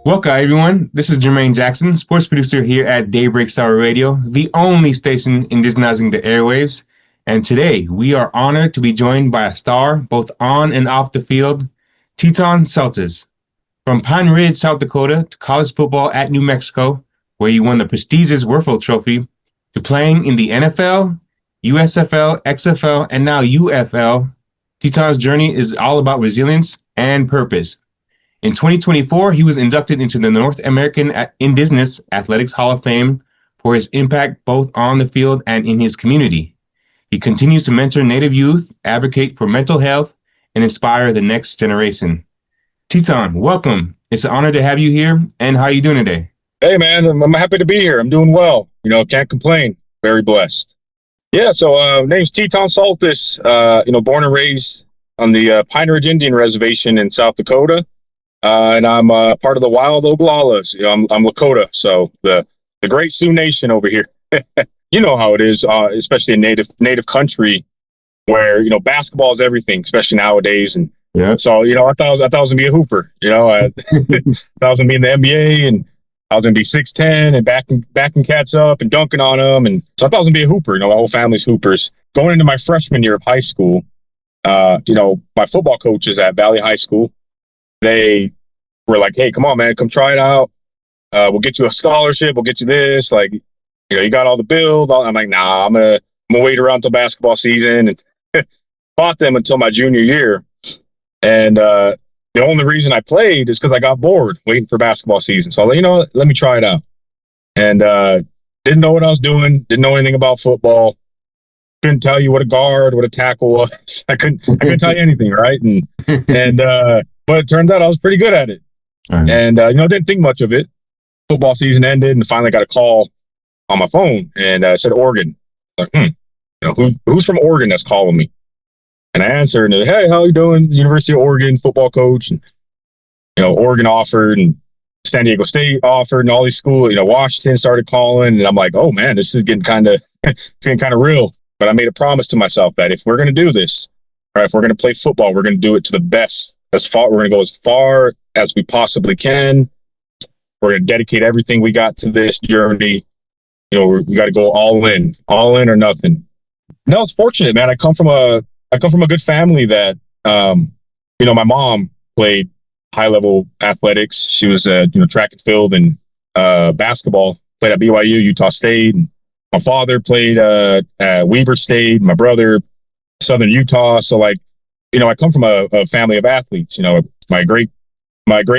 Welcome, everyone. This is Jermaine Jackson, sports producer here at Daybreak Star Radio, the only station indigenizing the airwaves. And today, we are honored to be joined by a star, both on and off the field, Teton Saltes. From Pine Ridge, South Dakota, to college football at New Mexico, where he won the prestigious Werfel Trophy, to playing in the NFL, USFL, XFL, and now UFL, Teton's journey is all about resilience and purpose. In 2024, he was inducted into the North American Indigenous Athletics Hall of Fame for his impact both on the field and in his community. He continues to mentor Native youth, advocate for mental health, and inspire the next generation. Teton, welcome. It's an honor to have you here. And how are you doing today? Hey, man, I'm happy to be here. I'm doing well. Can't complain. Very blessed. Yeah, so name's Teton Saltes, born and raised on the Pine Ridge Indian Reservation in South Dakota. And I'm part of the wild Oglalas. I'm Lakota, so the great Sioux Nation over here. You know how it is, especially in native country, where basketball is everything, especially nowadays. And yeah, so I thought I was gonna be a hooper. I thought I was gonna be in the NBA, and I was gonna be 6'10" and backing cats up and dunking on them. And so I thought I was gonna be a hooper. My whole family's hoopers. Going into my freshman year of high school, my football coaches at Valley High School, they were like, "Hey, come on, man, come try it out. We'll get you a scholarship. We'll get you this. Like, you got all the bills." I'm like, "Nah, I'm gonna wait around until basketball season." And fought them until my junior year. And the only reason I played is because I got bored waiting for basketball season. So I was like, let me try it out. And didn't know what I was doing. Didn't know anything about football. Couldn't tell you what a guard, what a tackle was. I couldn't tell you anything, right? And but it turned out I was pretty good at it. Uh-huh. And didn't think much of it. Football season ended, and finally got a call on my phone, and it said Oregon. Like, who's from Oregon that's calling me? And I answered, and "Hey, how you doing? University of Oregon football coach." And Oregon offered, and San Diego State offered, and all these schools. Washington started calling, and I'm like, "Oh man, this is getting kind of real." But I made a promise to myself that if we're going to do this, or if we're going to play football, we're going to do it to the best. We're going to go as far as we possibly can. We're going to dedicate everything we got to this journey. We got to go all in or nothing. And I was fortunate, man. I come from a good family that, my mom played high level athletics. She was, track and field and basketball. Played at BYU, Utah State. And my father played at Weber State. My brother, Southern Utah. So I come from a family of athletes. My great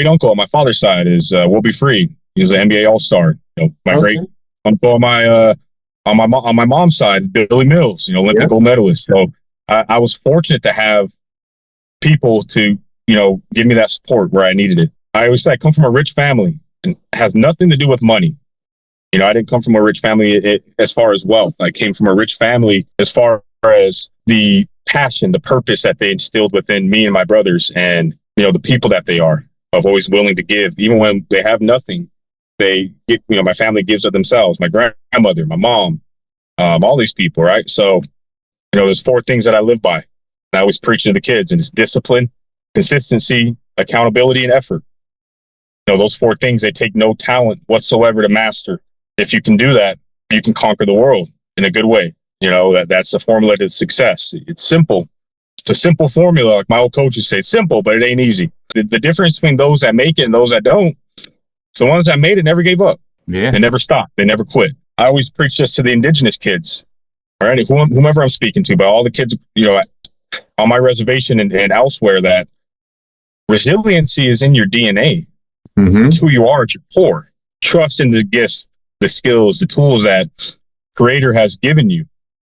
uncle on my father's side is Will Be Free. He was an NBA All-Star. My great uncle on my mom's side is Billy Mills. Olympic gold medalist. So I was fortunate to have people to give me that support where I needed it. I always say I come from a rich family, and it has nothing to do with money. I didn't come from a rich family as far as wealth. I came from a rich family as far as the passion, the purpose that they instilled within me and my brothers, and the people that they are, of always willing to give, even when they have nothing. They get, my family gives of themselves. My grandmother, my mom, all these people, right? So, there's 4 things that I live by. And I always preach to the kids, and it's discipline, consistency, accountability, and effort. Those 4 things, they take no talent whatsoever to master. If you can do that, you can conquer the world in a good way. That's the formula to success. It's simple. It's a simple formula. Like my old coaches say, simple, but it ain't easy. The difference between those that make it and those that don't, so the ones that made it never gave up. Yeah. They never stopped. They never quit. I always preach this to the indigenous kids, all right, whomever I'm speaking to, but all the kids, on my reservation and elsewhere, that resiliency is in your DNA. Mm-hmm. It's who you are at your core. Trust in the gifts, the skills, the tools that Creator has given you.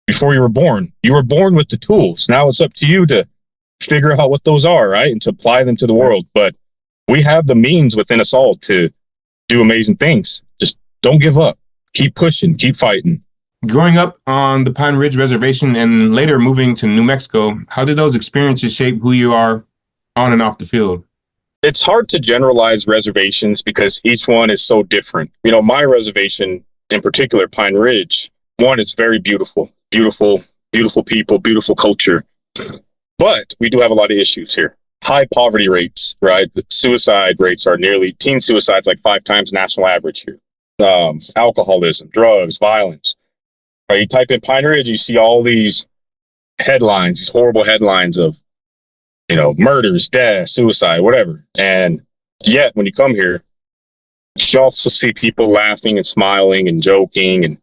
Before you were born with the tools. Now it's up to you to figure out what those are, right? And to apply them to the world. But we have the means within us all to do amazing things. Just don't give up. Keep pushing, keep fighting. Growing up on the Pine Ridge Reservation and later moving to New Mexico, how did those experiences shape who you are on and off the field? It's hard to generalize reservations because each one is so different. My reservation in particular, Pine Ridge, one, it's very beautiful. Beautiful people, beautiful culture. But we do have a lot of issues here. high poverty rates, right? The suicide rates are teen suicides like 5 times national average here. Alcoholism, drugs, violence. Right? You type in Pine Ridge, you see all these headlines, these horrible headlines of, murders, death, suicide, whatever. And yet, when you come here, you also see people laughing and smiling and joking, and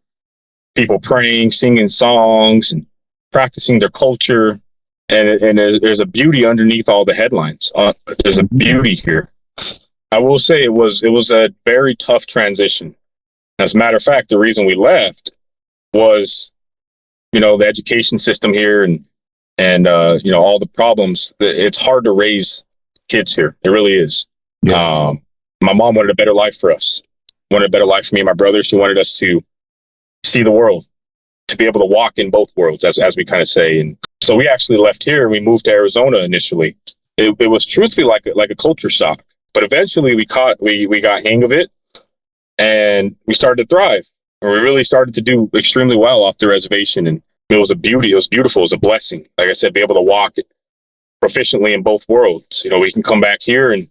people praying, singing songs, and practicing their culture. And there's a beauty underneath all the headlines. There's a beauty here. I will say it was a very tough transition. As a matter of fact, the reason we left was, the education system here and all the problems. It's hard to raise kids here. It really is. Yeah. My mom wanted a better life for us, wanted a better life for me and my brother. She wanted us to see the world, to be able to walk in both worlds, as we kind of say. And so we actually left here. We moved to Arizona initially. It was truthfully like a culture shock, but eventually we got hang of it, and we started to thrive. And we really started to do extremely well off the reservation. And it was a beauty. It was beautiful. It was a blessing. Like I said, be able to walk proficiently in both worlds. We can come back here and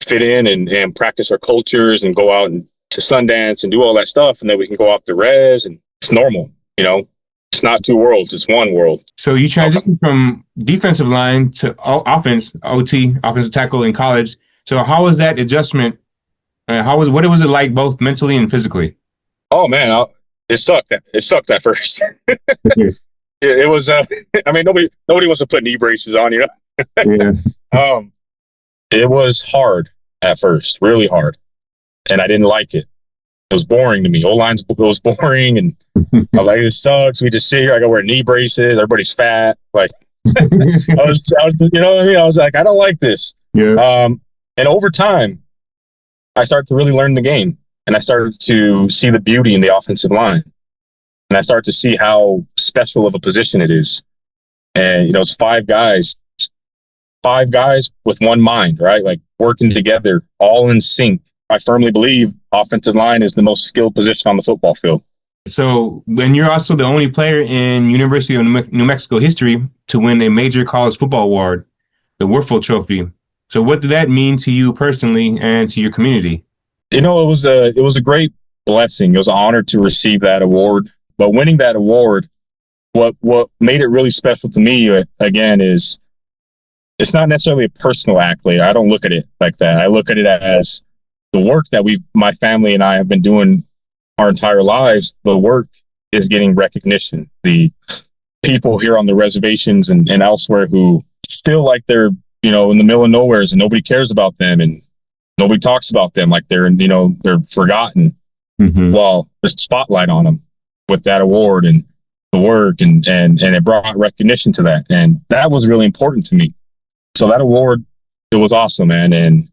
fit in and practice our cultures and go out and to Sundance and do all that stuff. And then we can go out the res, and it's normal. It's not two worlds. It's one world. So you transitioned from defensive line to offense, OT, offensive tackle in college. So how was that adjustment? What was it like both mentally and physically? Oh man, it sucked. It sucked at first. It was. Nobody wants to put knee braces on, Yeah. It was hard at first, really hard, and I didn't like it. It was boring to me. O-line's was boring, and I was like, "This sucks." We just sit here. I got to wear knee braces. Everybody's fat. Like, I was, you know what I mean? I was like, I don't like this. Yeah. And over time, I started to really learn the game, and I started to see the beauty in the offensive line, and I started to see how special of a position it is. And it's 5 guys with one mind, right? Like working together, all in sync. I firmly believe offensive line is the most skilled position on the football field. So, and you're also the only player in University of New Mexico history to win a major college football award, the Werfel Trophy. So what did that mean to you personally and to your community? It was a great blessing. It was an honor to receive that award. But winning that award, what made it really special to me, again, is it's not necessarily a personal accolade. I don't look at it like that. I look at it as the work that my family and I have been doing our entire lives. The work is getting recognition. The people here on the reservations and elsewhere who feel like they're, in the middle of nowheres and nobody cares about them and nobody talks about them, like they're forgotten. Mm-hmm. Well, there's a spotlight on them with that award and the work and it brought recognition to that. And that was really important to me. So that award, it was awesome, man. And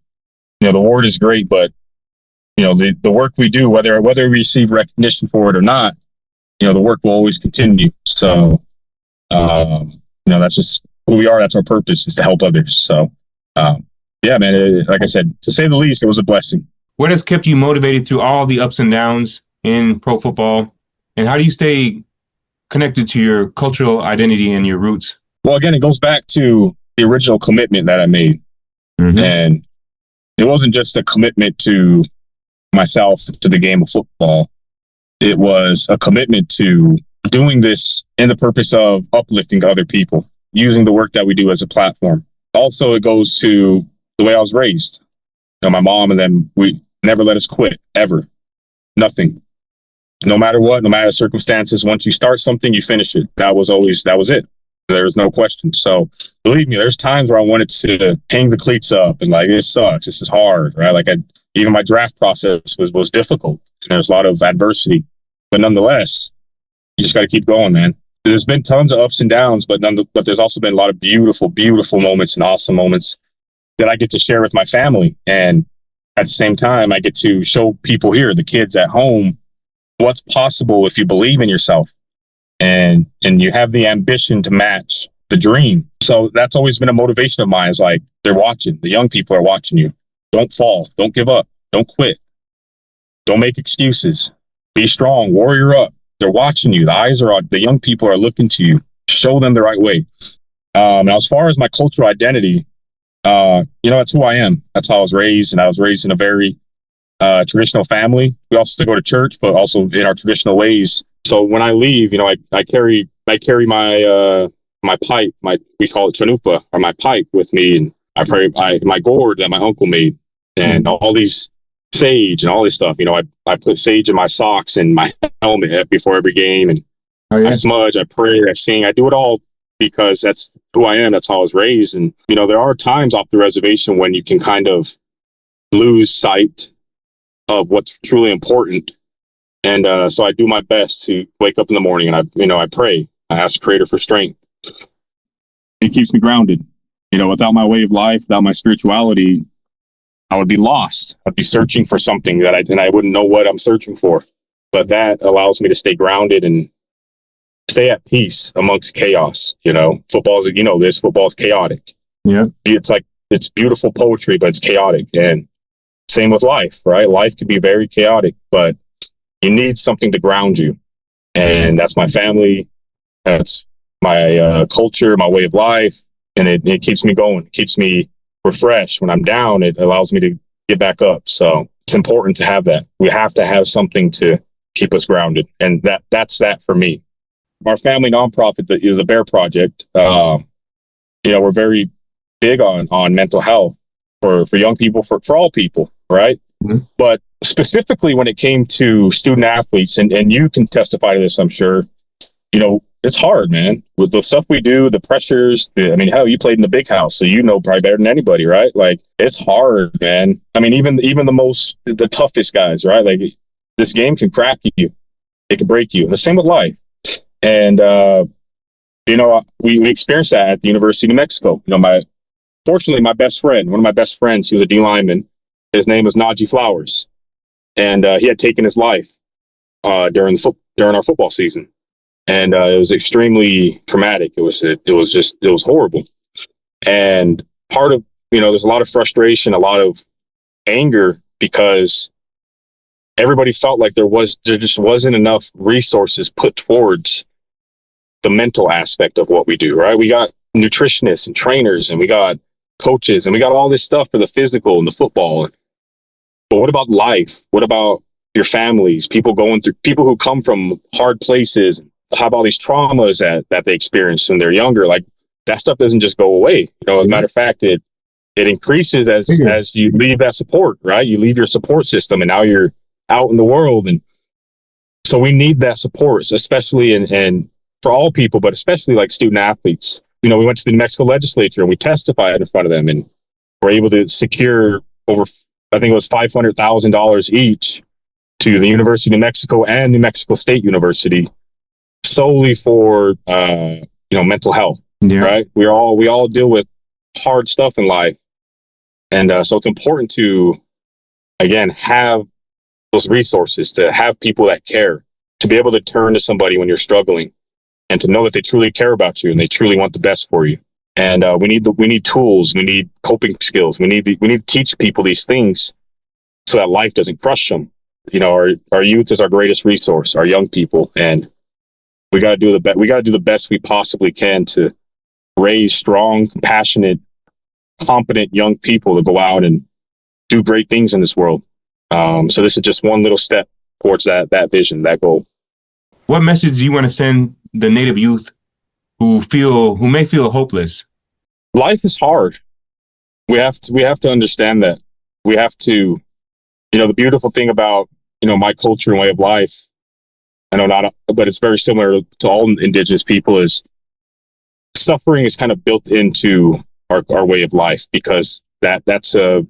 the award is great, but the work we do, whether we receive recognition for it or not, the work will always continue. So, that's just who we are. That's our purpose, is to help others. So, yeah, man. Like I said, to say the least, it was a blessing. What has kept you motivated through all the ups and downs in pro football, and how do you stay connected to your cultural identity and your roots? Well, again, it goes back to the original commitment that I made, and it wasn't just a commitment to myself, to the game of football. It was a commitment to doing this in the purpose of uplifting other people, using the work that we do as a platform. Also, it goes to the way I was raised. My mom and them, we never let us quit, ever. Nothing. No matter what, no matter the circumstances, once you start something, you finish it. That was it. There was no question. So believe me, there's times where I wanted to hang the cleats up and like, it sucks. This is hard, right? Like even my draft process was difficult. There's a lot of adversity, but nonetheless, you just got to keep going, man. There's been tons of ups and downs, but there's also been a lot of beautiful, beautiful moments and awesome moments that I get to share with my family. And at the same time, I get to show people here, the kids at home, what's possible if you believe in yourself. And you have the ambition to match the dream. So that's always been a motivation of mine, is like, they're watching. The young people are watching you. Don't fall. Don't give up. Don't quit. Don't make excuses. Be strong. Warrior up. They're watching you. The eyes are on. The young people are looking to you. Show them the right way. And as far as my cultural identity, That's who I am. That's how I was raised. And I was raised in a very traditional family. We also still go to church, but also in our traditional ways. So when I leave, I carry my pipe, we call it chanupa, or my pipe with me, and I pray my gourd that my uncle made, and all these sage and all this stuff. I put sage in my socks and my helmet before every game, and I smudge, I pray, I sing, I do it all because that's who I am. That's how I was raised. And there are times off the reservation when you can kind of lose sight of what's truly important. And so I do my best to wake up in the morning and I pray. I ask the Creator for strength. It keeps me grounded. Without my way of life, without my spirituality, I would be lost. I'd be searching for something that I wouldn't know what I'm searching for. But that allows me to stay grounded and stay at peace amongst chaos. Football is, football is chaotic. Yeah. It's beautiful poetry, but it's chaotic. And same with life, right? Life can be very chaotic, but you need something to ground you. And that's my family. That's my culture, my way of life. And it keeps me going. It keeps me refreshed. When I'm down, it allows me to get back up. So it's important to have that. We have to have something to keep us grounded. And that's that for me. Our family nonprofit, the Bear Project, we're very big on mental health for young people, for all people, right? Mm-hmm. But specifically when it came to student athletes, and you can testify to this, I'm sure, it's hard, man. With the stuff we do, the pressures, hell, you played in the big house, so probably better than anybody, right? Like, it's hard, man. Even the toughest guys, right? Like, this game can crack you. It can break you. And the same with life. And, we experienced that at the University of New Mexico. Fortunately, one of my best friends, he was a D lineman. His name was Najee Flowers. And he had taken his life during our football season. And it was extremely traumatic. It was horrible. And part of, there's a lot of frustration, a lot of anger, because everybody felt like there just wasn't enough resources put towards the mental aspect of what we do, right? We got nutritionists and trainers, and we got coaches, and we got all this stuff for the physical and the football. But what about life? What about your families? People who come from hard places, have all these traumas that they experience when they're younger. Like, that stuff doesn't just go away. As a matter of fact, it increases as you leave that support, right? You leave your support system, and now you're out in the world. And so we need that support, especially and for all people, but especially like student athletes. We went to the New Mexico legislature and we testified in front of them, and we're able to secure over, I think it was $500,000 each to the University of New Mexico and New Mexico State University, solely for mental health. Yeah. Right? We all deal with hard stuff in life, and so it's important to, again, have those resources, to have people that care, to be able to turn to somebody when you're struggling, and to know that they truly care about you and they truly want the best for you. And we need tools, we need coping skills, we need to teach people these things so that life doesn't crush them. Our youth is our greatest resource, our young people, and we got to do the best we possibly can to raise strong, compassionate, competent young people to go out and do great things in this world. So this is just one little step towards that vision, that goal. What message do you want to send the Native youth who may feel hopeless? Life is hard. We have to understand that. We have to, the beautiful thing about, my culture and way of life, I know not, but it's very similar to all indigenous people, is suffering is kind of built into our way of life, because that's the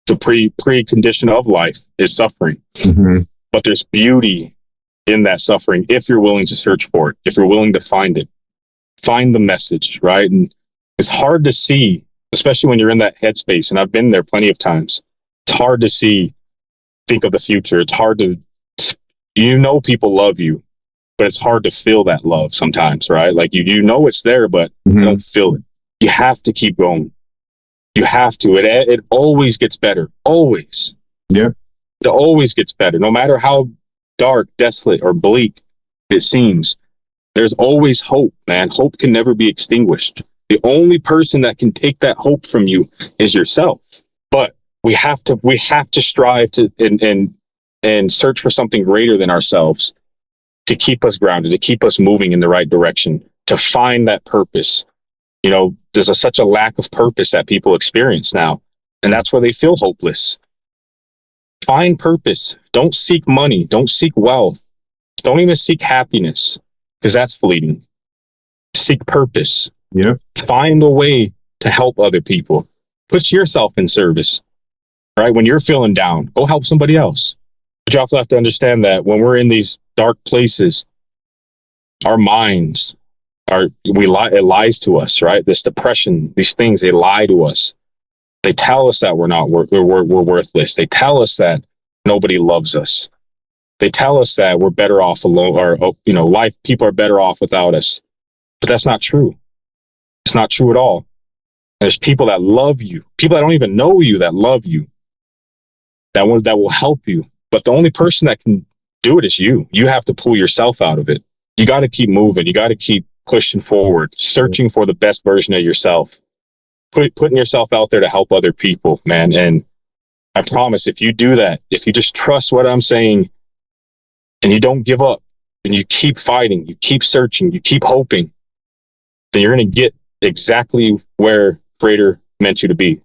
precondition of life is suffering. Mm-hmm. But there's beauty in that suffering if you're willing to search for it, if you're willing to find the message, right? And it's hard to see, especially when you're in that headspace, and I've been there plenty of times. It's hard to think of the future. It's hard to, people love you, but it's hard to feel that love sometimes, right? Like you know it's there, but you don't feel it. You have to keep going. You have to. It always gets better. Always. Yeah. It always gets better. No matter how dark, desolate, or bleak it seems, there's always hope, man. Hope can never be extinguished. The only person that can take that hope from you is yourself. But we have to strive to and search for something greater than ourselves to keep us grounded, to keep us moving in the right direction, to find that purpose. You know, there's such a lack of purpose that people experience now, and that's where they feel hopeless. Find purpose. Don't seek money. Don't seek wealth. Don't even seek happiness, because that's fleeting. Seek purpose. Yeah. Find a way to help other people. Put yourself in service, right? When you're feeling down, go help somebody else. But you also have to understand that when we're in these dark places, our minds it lies to us, right? This depression, these things, they lie to us. They tell us that we're worthless. They tell us that nobody loves us. They tell us that we're better off alone, or, you know, people are better off without us. But that's not true. It's not true at all. There's people that love you, people that don't even know you, that love you, that will help you. But the only person that can do it is you. You have to pull yourself out of it. You got to keep moving. You got to keep pushing forward, searching for the best version of yourself, putting yourself out there to help other people, man. And I promise, if you do that, if you just trust what I'm saying and you don't give up and you keep fighting, you keep searching, you keep hoping, then you're going to get exactly where Creator meant you to be.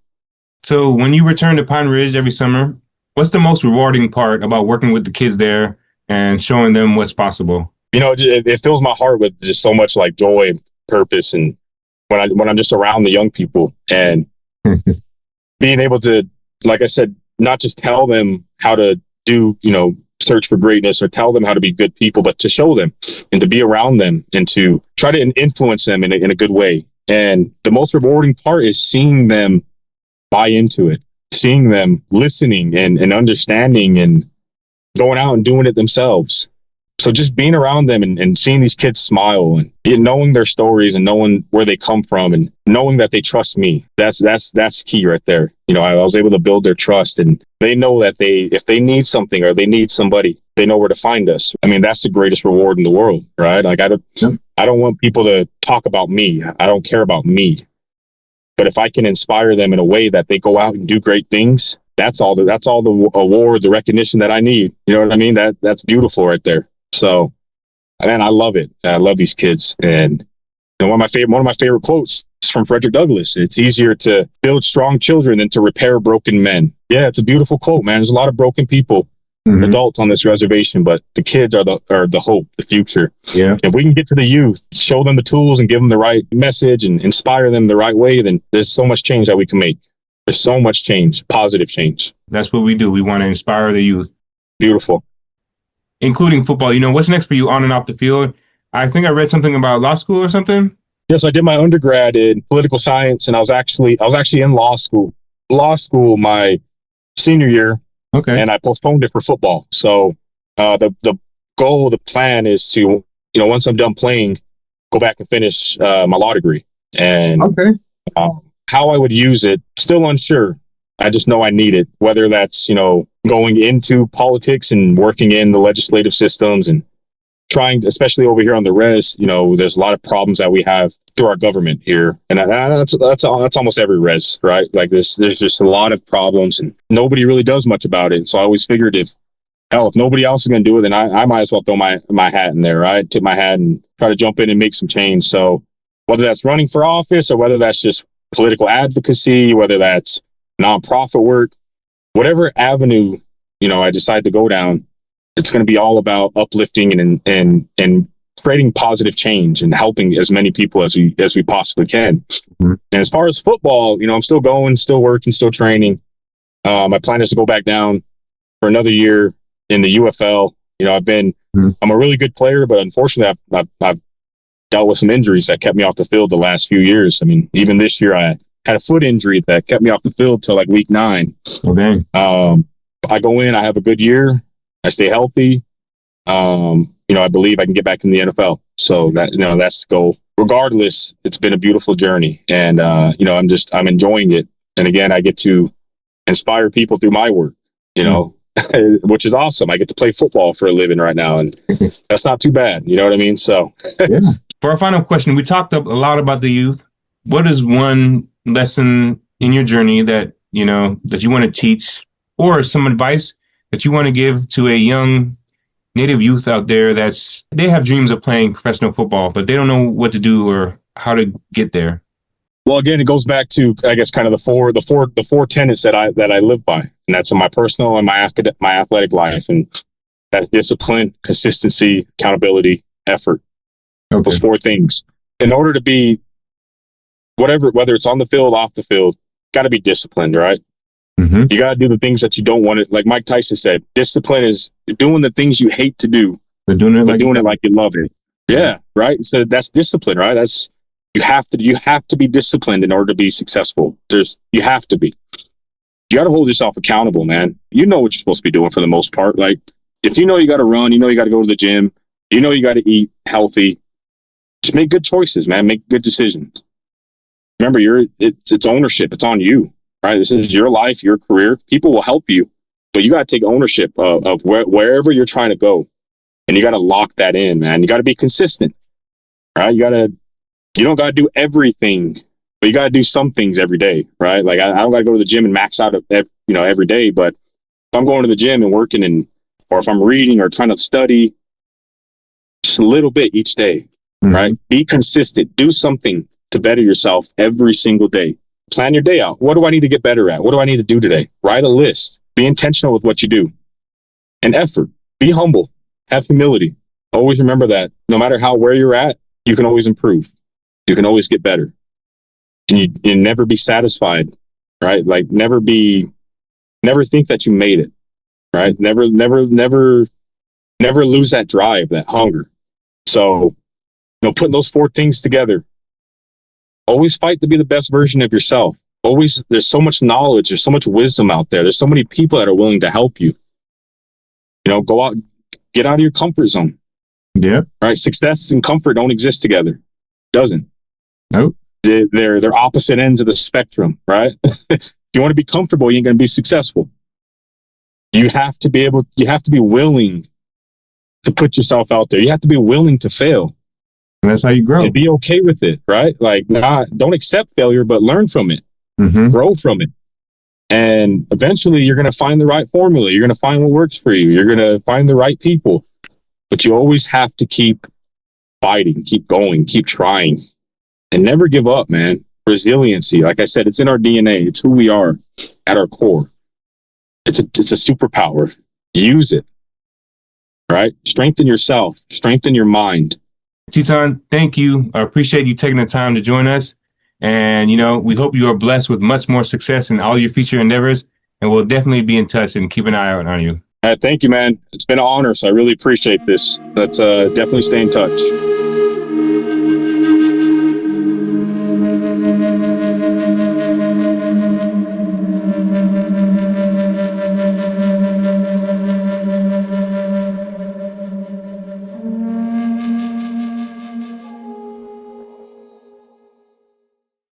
So when you return to Pine Ridge every summer, what's the most rewarding part about working with the kids there and showing them what's possible? You know, it fills my heart with just so much like joy and purpose. And when I'm just around the young people and being able to, like I said, not just tell them how to do, you know, search for greatness or tell them how to be good people, but to show them and to be around them and to try to influence them in a good way. And the most rewarding part is seeing them buy into it, seeing them listening and understanding and going out and doing it themselves. So just being around them and seeing these kids smile and knowing their stories and knowing where they come from and knowing that they trust me, that's key right there. You know, I was able to build their trust, and they know that if they need something or they need somebody, they know where to find us. I mean, that's the greatest reward in the world, right? Like I don't want people to talk about me. I don't care about me. But if I can inspire them in a way that they go out and do great things, that's all the award, the recognition that I need. You know what I mean? That's beautiful right there. So, man, I love it. I love these kids. And you know, one of my favorite quotes is from Frederick Douglass. It's easier to build strong children than to repair broken men. Yeah, it's a beautiful quote, man. There's a lot of broken people, adults on this reservation, but the kids are the hope, the future. Yeah. If we can get to the youth, show them the tools and give them the right message and inspire them the right way, then there's so much change that we can make. There's so much change, positive change. That's what we do. We want to inspire the youth. Beautiful. Including football. You know, what's next for you on and off the field? I think I read something about law school or something. Yes, I did my undergrad in political science, and I was actually in law school my senior year. Okay. And I postponed it for football. So the goal, the plan is to, you know, once I'm done playing, go back and finish my law degree. And how I would use it, still unsure. I just know I need it, whether that's, you know, going into politics and working in the legislative systems and trying, especially over here on the res, you know, there's a lot of problems that we have through our government here. And that's almost every res, right? Like there's just a lot of problems and nobody really does much about it. So I always figured if nobody else is going to do it, then I might as well throw my hat in there, right? Tip my hat and try to jump in and make some change. So whether that's running for office or whether that's just political advocacy, whether that's nonprofit work, whatever avenue, you know, I decide to go down, it's going to be all about uplifting and creating positive change and helping as many people as we possibly can. Mm-hmm. And as far as football, you know, I'm still going, still working, still training. My plan is to go back down for another year in the UFL. You know, I'm a really good player, but unfortunately I've dealt with some injuries that kept me off the field the last few years. I mean, even this year I had a foot injury that kept me off the field till like week 9. Okay. I go in, I have a good year, I stay healthy. You know, I believe I can get back in the NFL. So that, you know, that's the goal. Regardless, it's been a beautiful journey, and you know, I'm enjoying it. And again, I get to inspire people through my work, you know, which is awesome. I get to play football for a living right now, and that's not too bad. You know what I mean? So, yeah. For our final question, we talked a lot about the youth. what is one lesson in your journey that, that you want to teach, or some advice that you want to give to a young Native youth out there they have dreams of playing professional football, but they don't know what to do or how to get there? Well, again, it goes back to, I guess, kind of the four tenets that I live by, and that's in my personal and my athletic life, and that's discipline, consistency, accountability, effort. Okay. Those four things. In order to be whether it's on the field, off the field, got to be disciplined, right? Mm-hmm. You got to do the things that you don't want to. Like Mike Tyson said, discipline is doing the things you hate to do, but doing it like you love it. Yeah, right. So that's discipline, right? You have to be disciplined in order to be successful. You have to be. You got to hold yourself accountable, man. You know what you're supposed to be doing for the most part. Like if you know you got to run, you know you got to go to the gym, you know you got to eat healthy. Just make good choices, man. Make good decisions. Remember, it's ownership. It's on you, right? This is your life, your career. People will help you, but you got to take ownership of wherever you're trying to go, and you got to lock that in, man. You got to be consistent, right? You don't got to do everything, but you got to do some things every day, right? Like I don't got to go to the gym and max out every day, but if I'm going to the gym and working or if I'm reading or trying to study, just a little bit each day, mm-hmm. right? Be consistent. Do something to better yourself every single day. Plan your day out. What do I need to get better at? What do I need to do today? Write a list. Be intentional with what you do. And effort. Be humble. Have humility. Always remember that no matter where you're at, you can always improve. You can always get better. And you never be satisfied, right? Like never think that you made it, right? Never lose that drive, that hunger. So, putting those four things together, always fight to be the best version of yourself. Always, there's so much knowledge, there's so much wisdom out there. There's so many people that are willing to help you. Go out, get out of your comfort zone. Yeah. Right. Success and comfort don't exist together. Doesn't. Nope. They're opposite ends of the spectrum, right? If you want to be comfortable, you ain't going to be successful. You have to be willing to put yourself out there. You have to be willing to fail. And that's how you grow. And be okay with it, right? Like, don't accept failure, but learn from it. Mm-hmm. Grow from it. And eventually you're going to find the right formula. You're going to find what works for you. You're going to find the right people. But you always have to keep fighting, keep going, keep trying, and never give up, man. Resiliency, like I said, it's in our DNA. It's who we are at our core. It's a superpower. Use it, right? Strengthen yourself. Strengthen your mind. Teton, thank you. I appreciate you taking the time to join us. And, we hope you are blessed with much more success in all your future endeavors. And we'll definitely be in touch and keep an eye out on you. Thank you, man. It's been an honor, so I really appreciate this. Let's definitely stay in touch.